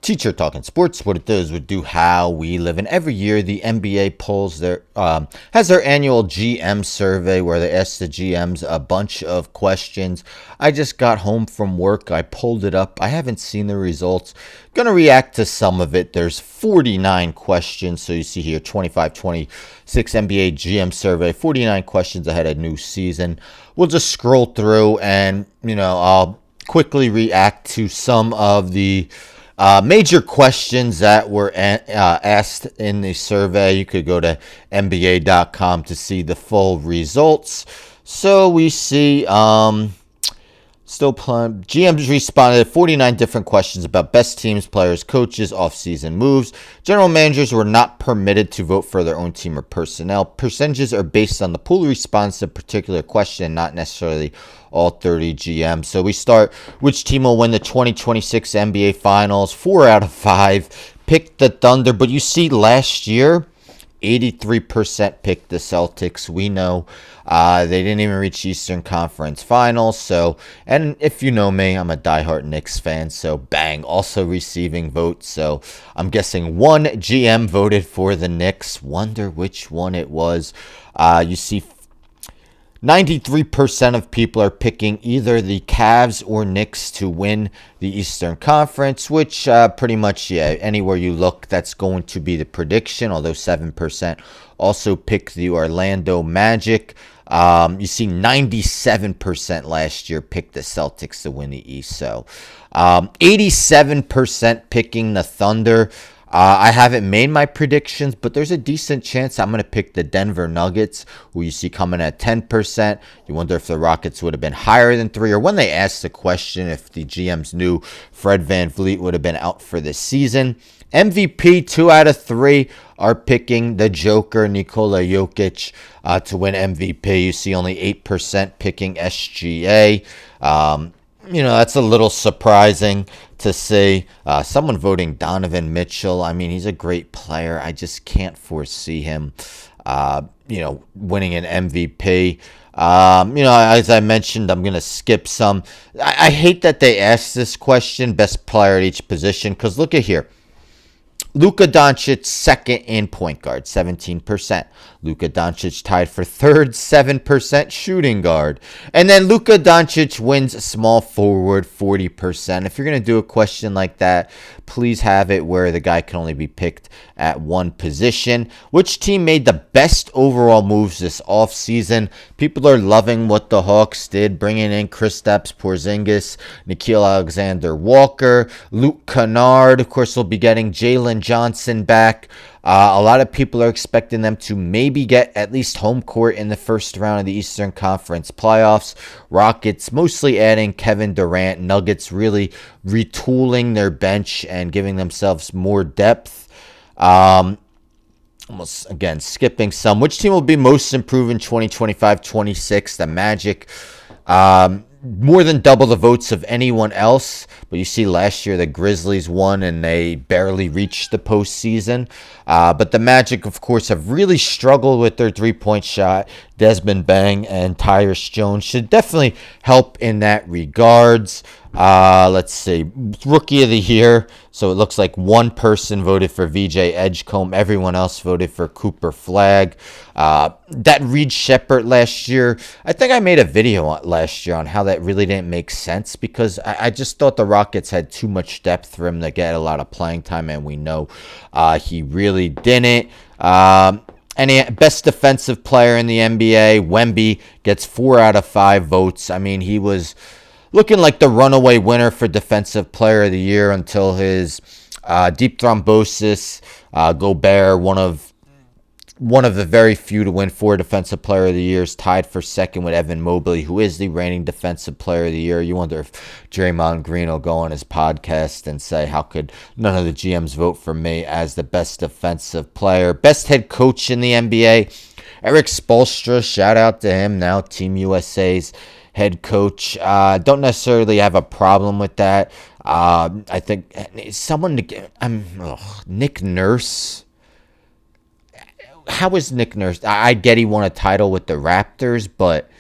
Teacher Talking Sports, what it does would do how we live. And every year, the NBA has their annual GM survey where they ask the GMs a bunch of questions. I just got home from work. I pulled it up. I haven't seen the results. Gonna react to some of it. There's 49 questions. So you see here, 25-26 NBA GM survey, 49 questions ahead of new season. We'll just scroll through and, I'll quickly react to some of the major questions that were asked in the survey. You could go to NBA.com to see the full results. So we see GMs responded to 49 different questions about best teams, players, coaches, offseason moves. General managers were not permitted to vote for their own team or personnel. Percentages are based on the pool response to a particular question, not necessarily all 30 GMs. So we start, which team will win the 2026 NBA Finals? 4 out of 5 picked the Thunder, but you see last year, 83% picked the Celtics. We know they didn't even reach Eastern Conference Finals. So, and if you know me, I'm a diehard Knicks fan. So, bang, also receiving votes. So, I'm guessing one GM voted for the Knicks. Wonder which one it was. You see 93% of people are picking either the Cavs or Knicks to win the Eastern Conference, which pretty much, anywhere you look, that's going to be the prediction, although 7% also pick the Orlando Magic. You see 97% last year picked the Celtics to win the East. So 87% picking the Thunder. I haven't made my predictions, but there's a decent chance I'm going to pick the Denver Nuggets, who you see coming at 10%. You wonder if the Rockets would have been higher than 3, or when they asked the question if the GMs knew Fred VanVleet would have been out for this season. MVP, 2 out of 3 are picking the Joker, Nikola Jokic, to win MVP. You see only 8% picking SGA. That's a little surprising to see. Someone voting Donovan Mitchell. I mean, he's a great player. I just can't foresee him, winning an MVP. As I mentioned, I'm going to skip some. I hate that they asked this question, best player at each position, because look at here. Luka Doncic second in point guard, 17%. Luka Doncic tied for third, 7% shooting guard. And then Luka Doncic wins small forward, 40%. If you're going to do a question like that, please have it where the guy can only be picked at one position. Which team made the best overall moves this offseason? People are loving what the Hawks did, bringing in Kristaps Porzingis, Nickeil Alexander-Walker, Luke Kennard. Of course, we'll be getting Jalen Johnson back. A lot of people are expecting them to maybe get at least home court in the first round of the Eastern Conference playoffs. Rockets mostly adding Kevin Durant. Nuggets really retooling their bench and giving themselves more depth. Almost, again, skipping some. Which team will be most improved in 2025-26? The Magic. More than double the votes of anyone else. But you see last year the Grizzlies won and they barely reached the postseason. But the Magic, of course, have really struggled with their three-point shot. Desmond Bane and Tyus Jones should definitely help in that regards. Let's see. Rookie of the year. So it looks like one person voted for VJ Edgecombe. Everyone else voted for Cooper Flagg. That Reed Shepherd last year, I think I made a video last year on how that really didn't make sense, because I just thought the Rockets had too much depth for him to get a lot of playing time, and we know he really didn't. And best defensive player in the NBA, Wemby, gets 4 out of 5 votes. I mean, he was looking like the runaway winner for Defensive Player of the Year until his deep thrombosis. Gobert, one of the very few to win 4 Defensive Player of the Years, tied for second with Evan Mobley, who is the reigning Defensive Player of the Year. You wonder if Draymond Green will go on his podcast and say, how could none of the GMs vote for me as the best defensive player? Best head coach in the NBA, Eric Spoelstra, shout out to him, now Team USA's head coach. Don't necessarily have a problem with that. I think Nick Nurse. How is Nick Nurse? I get he won a title with the Raptors, but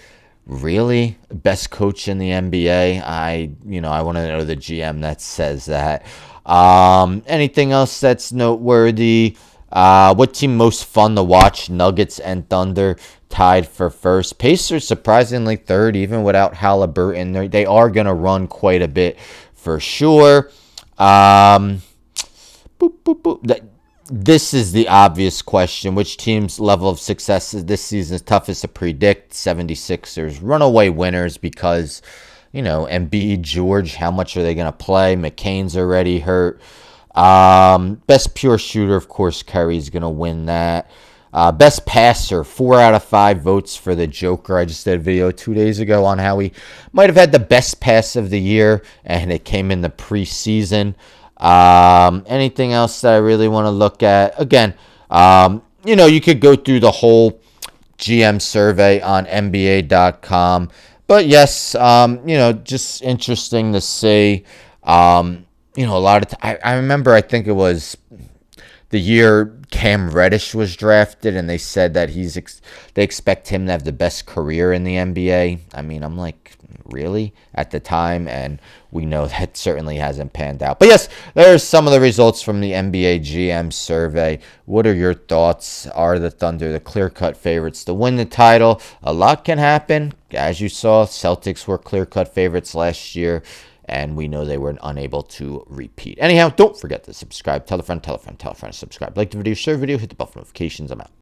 really, best coach in the NBA? I want to know the GM that says that. Anything else that's noteworthy? What team most fun to watch? Nuggets and Thunder tied for first. Pacers surprisingly third, even without Halliburton. They are going to run quite a bit for sure. Boop, boop, boop. This is the obvious question. Which team's level of success this season is toughest to predict? 76ers. Runaway winners because, Embiid, George, how much are they going to play? McCain's already hurt. Best pure shooter, of course, Curry's going to win that. Best passer, 4 out of 5 votes for the Joker. I just did a video 2 days ago on how he might have had the best pass of the year, and it came in the preseason. Anything else that I really want to look at? Again, you could go through the whole GM survey on NBA.com. But yes, just interesting to see. A lot of I remember, I think it was the year Cam Reddish was drafted, and they said that they expect him to have the best career in the NBA. I mean, I'm like, really? At the time, and we know that certainly hasn't panned out. But yes, there's some of the results from the NBA GM survey. What are your thoughts? Are the Thunder the clear-cut favorites to win the title? A lot can happen. As you saw, Celtics were clear-cut favorites last year, and we know they were unable to repeat. Anyhow, don't forget to subscribe. Tell a friend, tell a friend, tell a friend to subscribe. Like the video, share the video, hit the bell for notifications. I'm out.